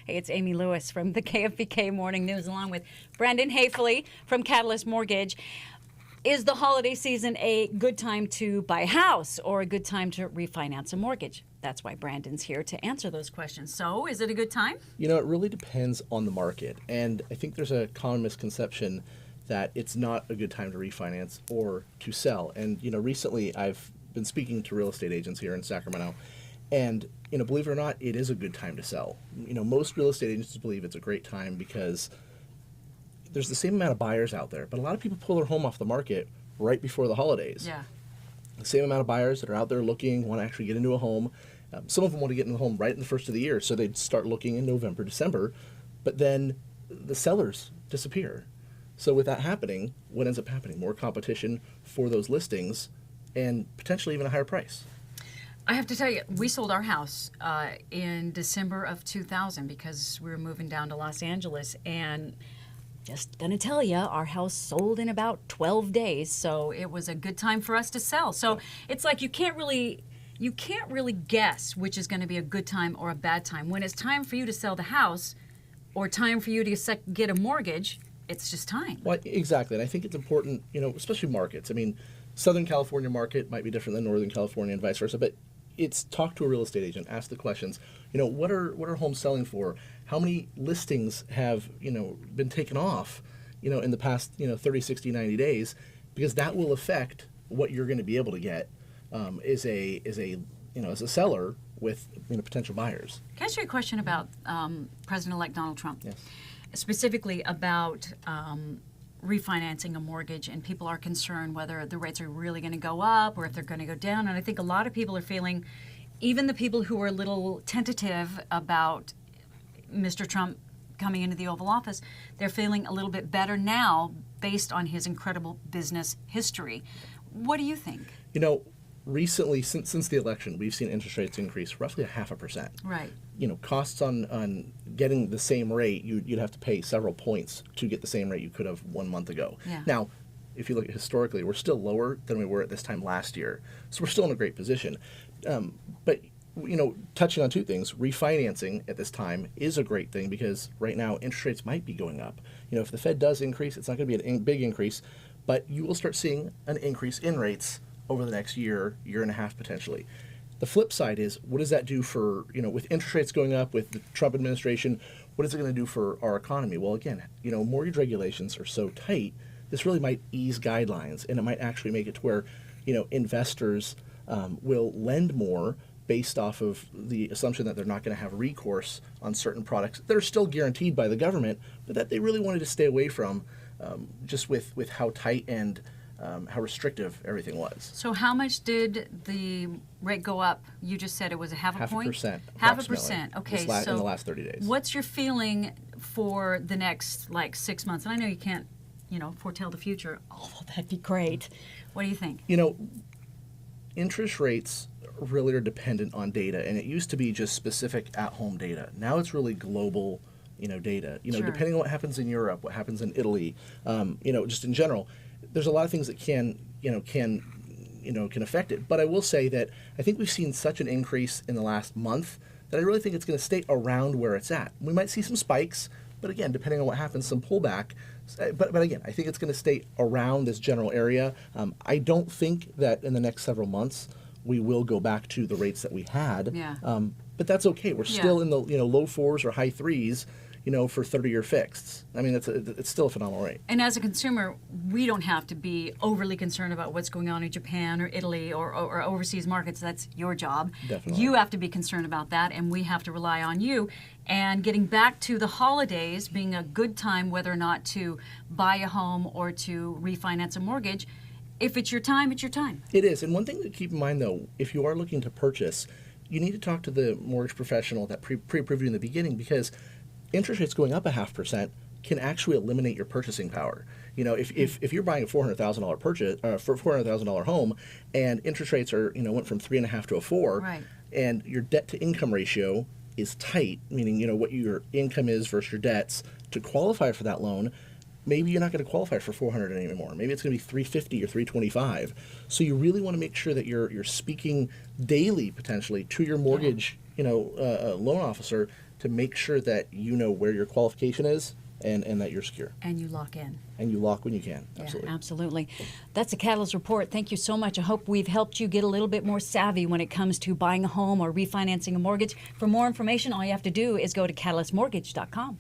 Hey, it's Amy Lewis from the KFBK Morning News along with Brandon Hafley from Catalyst Mortgage. Is the holiday season a good time to buy a house or a good time to refinance a mortgage? That's why Brandon's here to answer those questions. So, is it a good time? You know, it really depends on the market. And I think there's a common misconception that it's not a good time to refinance or to sell. And, you know, recently I've been speaking to real estate agents here in Sacramento. And, you know, believe it or not, it is a good time to sell. You know, most real estate agents believe it's a great time because there's the same amount of buyers out there, but a lot of people pull their home off the market right before the holidays. Yeah. The same amount of buyers that are out there looking, want to actually get into a home. Some of them want to get in the home right in the first of the year, so they'd start looking in November, December, but then the sellers disappear. So with that happening, what ends up happening? More competition for those listings and potentially even a higher price. I have to tell you, we sold our house in December of 2000 because we were moving down to Los Angeles, and just gonna tell you, our house sold in about 12 days, so it was a good time for us to sell. So it's like you can't really guess which is going to be a good time or a bad time. When it's time for you to sell the house or time for you to get a mortgage, it's just time. Well, exactly, and I think it's important, you know, especially markets. I mean, Southern California market might be different than Northern California and vice versa, but it's talk to a real estate agent, ask the questions. You know, what are homes selling for? How many listings have, you know, been taken off, you know, in the past, you know, 30, 60, 90 days? Because that will affect what you're going to be able to get as a seller with, you know, potential buyers. Can I ask you a question about President-elect Donald Trump? Yes. Specifically about refinancing a mortgage, and people are concerned whether the rates are really going to go up or if they're going to go down. And I think a lot of people are feeling, even the people who are a little tentative about Mr. Trump coming into the Oval Office, they're feeling a little bit better now based on his incredible business history. What do you think? You know, recently, since the election, we've seen interest rates increase roughly 0.5%. Right. You know, costs on getting the same rate, you'd have to pay several points to get the same rate you could have 1 month ago. Yeah. Now, if you look at historically, we're still lower than we were at this time last year. So we're still in a great position. But, you know, touching on two things, refinancing at this time is a great thing because right now interest rates might be going up. You know, if the Fed does increase, it's not going to be a big increase, but you will start seeing an increase in rates over the next year and a half potentially. The flip side is, what does that do for, you know, with interest rates going up, with the Trump administration, what is it going to do for our economy? Well, again, you know, mortgage regulations are so tight, this really might ease guidelines, and it might actually make it to where, you know, investors will lend more based off of the assumption that they're not going to have recourse on certain products that are still guaranteed by the government, but that they really wanted to stay away from just with how tight and how restrictive everything was. So how much did the rate go up? You just said it was a half a point? 0.5%. Half a percent. Okay, so in the last 30 days. What's your feeling for the next, 6 months? And I know you can't, foretell the future, although that'd be great. What do you think? You know, interest rates really are dependent on data, and it used to be just specific at-home data. Now it's really global, data. Sure. Depending on what happens in Europe, what happens in Italy, just in general, there's a lot of things that can affect it. But I will say that I think we've seen such an increase in the last month that I really think it's going to stay around where it's at. We might see some spikes, but again, depending on what happens, some pullback. But again, I think it's going to stay around this general area. I don't think that in the next several months we will go back to the rates that we had. Yeah. But that's okay. We're still in the low 4s or high 3s. For 30-year fixeds. I mean, it's still a phenomenal rate. And as a consumer, we don't have to be overly concerned about what's going on in Japan or Italy or overseas markets. That's your job. Definitely. You have to be concerned about that, and we have to rely on you. And getting back to the holidays being a good time, whether or not to buy a home or to refinance a mortgage, if it's your time, it's your time. It is. And one thing to keep in mind, though, if you are looking to purchase, you need to talk to the mortgage professional that pre-approved you in the beginning, because interest rates going up 0.5% can actually eliminate your purchasing power. If you're buying a $400,000 purchase for $400,000 home, and interest rates are went from 3.5 to a 4, right, and your debt to income ratio is tight, meaning what your income is versus your debts, to qualify for that loan, maybe you're not going to qualify for $400 anymore. Maybe it's going to be $350 or $325. So you really want to make sure that you're speaking daily potentially to your mortgage loan officer to make sure that you know where your qualification is and that you're secure. And you lock in. And you lock when you can. Absolutely. Yeah, absolutely. That's a Catalyst Report. Thank you so much. I hope we've helped you get a little bit more savvy when it comes to buying a home or refinancing a mortgage. For more information, all you have to do is go to catalystmortgage.com.